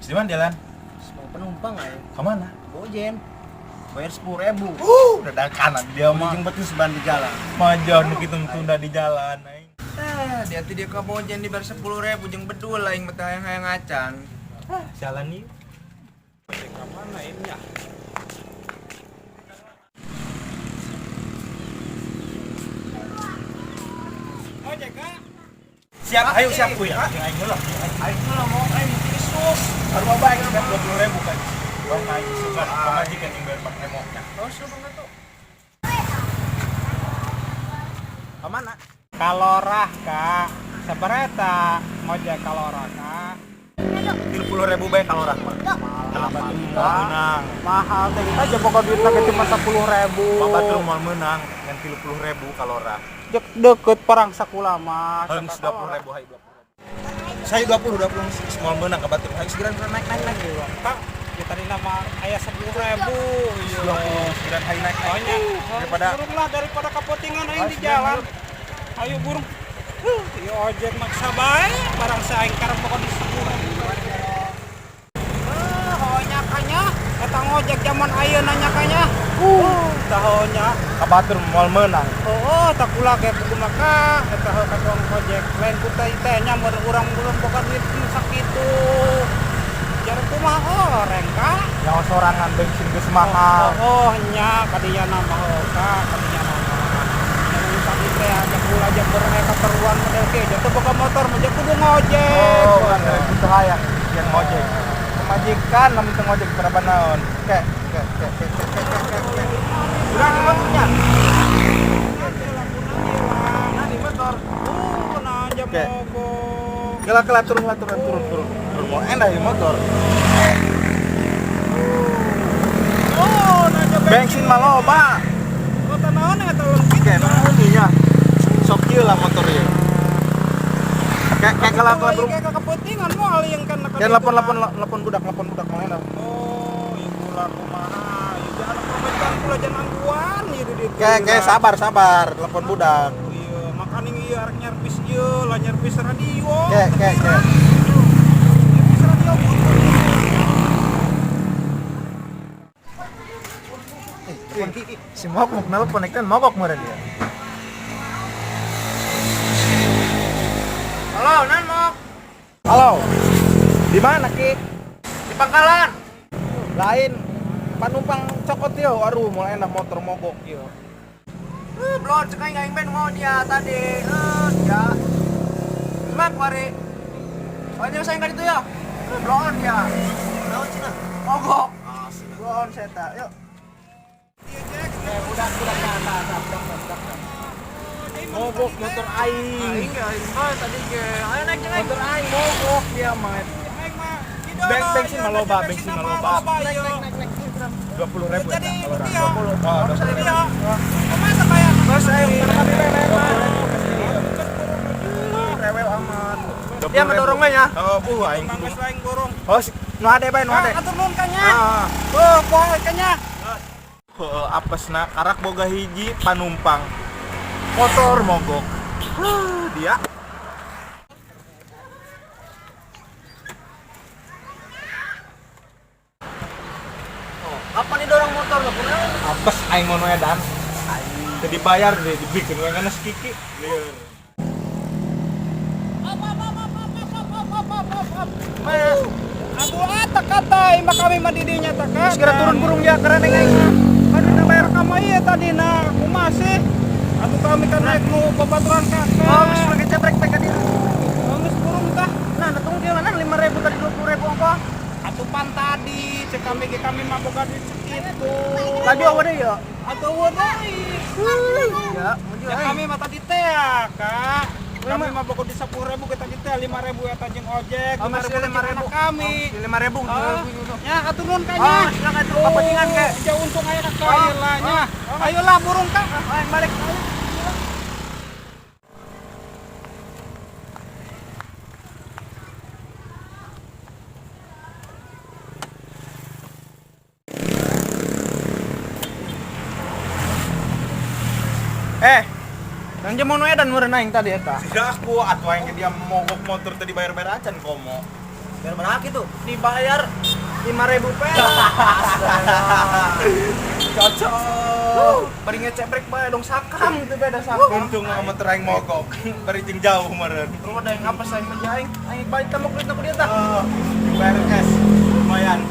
Di mana jalan? Mau penumpang aja. Kemana? Bojen. Bayar 10.000. Dadakan dia mah. Mijing betul seban di jalan. Majon gitu tunda di jalan aing. Dia tuh dia ke Bojen di bayar 10.000 jeung bedul aing mah hayang ngacan. Jalan nih. Kemana ini ya? Ojek kak? Siap, ayo siap ku ya. Aing heula. Aing mah mau aing Yesus. Harus apa aing bayar 20.000 kan. Bang aing suka pamajikan yang bayar pakai emoknya. Terus lu bang tuh. Kemana? Kalorah kak. Seberapa ngojek kalorah kak? 30.000 bae kalau rahmat. Bapak menang. Mahal teh kita aja pokok duitnya ke cuma 10.000. Bapak tuh mau menang dengan 30.000 kalau rah. Deket perang sakula mah. Heung 20.000 hai 20. Saya 20 semua menang ke Batur. Ayo segera naik. Kak, ya tadi nama ayah 10.000. Iya. Segera naik. Soalnya daripada kapotingan aing di jalan. Ayo burung. Ya ojek maksa bae barang saing karep pokok di 10.000. Honya kanya eta ngojek zaman ayeuna nya kanya. Tahonya Kabatur mau menang. tak kula ge kudu maka eta ka tukang ojek lain ku teh nya mun urang belum boga duit sakitu. Jar kumaha oreng ka? Yang sorangan bensin geus mahal. Nya kadinya nambah ka kadinya nambah. Yang tadi teh aja kula aja berhe keperluan model ge jatuh boga motor mah kudu ngojek. Kan itu hayang yang ngojek. Majikan namun teu ngojek berapa naon. Kek. Urang di motornya. Nah di motor. Nah aja mogok. Kela turun. Mau endah di motor. Nah aja Bensin mah loba. kota naon eta leumpit. Kayak naon nya. Sok kieu lah motor ieu. Kayak kelakuan burung. Kayak kepentingan moal yang kan. Kayak lapon budak mau enak. Oh, ibu lah kumaha. Ya jangan komentar kula jangan angguan ieu di Kayak sabar, telepon budak. Iya, makanya ieu arek nyervis ieu, lah nyervis radio. Kayak. Nyervis radio. Si mogok nelpon ikan mogok meureun dia. Halo, Nan mau Halo. Di mana, Ki? di Pangkalan. Lain panumpang cokot yo, aduh mulai enak motor mogok yo. Belum cekai aing ben mau dia tadi. Ya. Gimana kemarin? Oh, dia saya itu ya. Belum dia. Belum cina. Mogok. Belum seta. Yuk. Udah Mogok motor aing. Tadi ke. Ayo naik naik. Motor aing mogok dia mah. Bensin mah loba. 20.000 Jadi kalau dia. Oh, 20.000. Iya. Kemana kayak? Terus aing rewel amat. Dia mendorongnya ya. Oh, aing kudu. Bangis lain gorong. Oh, nu ade bae, nu ade. Atur nuhun kanya. Ah. Poe kanya. Apesna karak boga hiji panumpang motor mogok. Dia Apa nih dorong motor lo? apes aing ngono edan. Teu dibayar deh dibikin we ngana sikiki. Lieur. Aduh ata kata imah kami mah didinya tak kan. Segera turun burung dia keren aing. Anu na bayar ka mah ieu tadi na kumaha sih? Atuh kami kan naik nu babaturan kakek. Oh, geus pakai ceprek teh ka dia. Geus burung tah. Nah, tunggu dia mana 5.000 tadi 20.000 ongkos. Atuh pan tadi cek kami mah boga duit segitu. Lagi awa deh ya. Atuh wadai. Ya, Ya kami mah tadi teh ya, Kak. Kami mah boga di 10.000 kita teh 5.000 eta jeung ojek. Oh, masih 5.000 kami. 5.000. Ya, atur nuhun ka Oh, nya. silakan itu kepentingan ke. Ya untung aya ka ayeuna nya. Ayolah burung Kak. Ayo balik. Yang jemono edan meureun aing tadi eta. Sudah aku atuh aing dia mogok motor tadi bayar-bayar acan komo. Biar berapa itu? Dibayar 5.000 perak. Cocok. Bari ngecek brek bae dong sakam itu beda sakam. Untung sama teraing mogok. Bari jeung jauh meureun. Kalau ada yang apa saya menjaing, aing balik tamu kulit aku dia tah. Dibayar cash. Lumayan.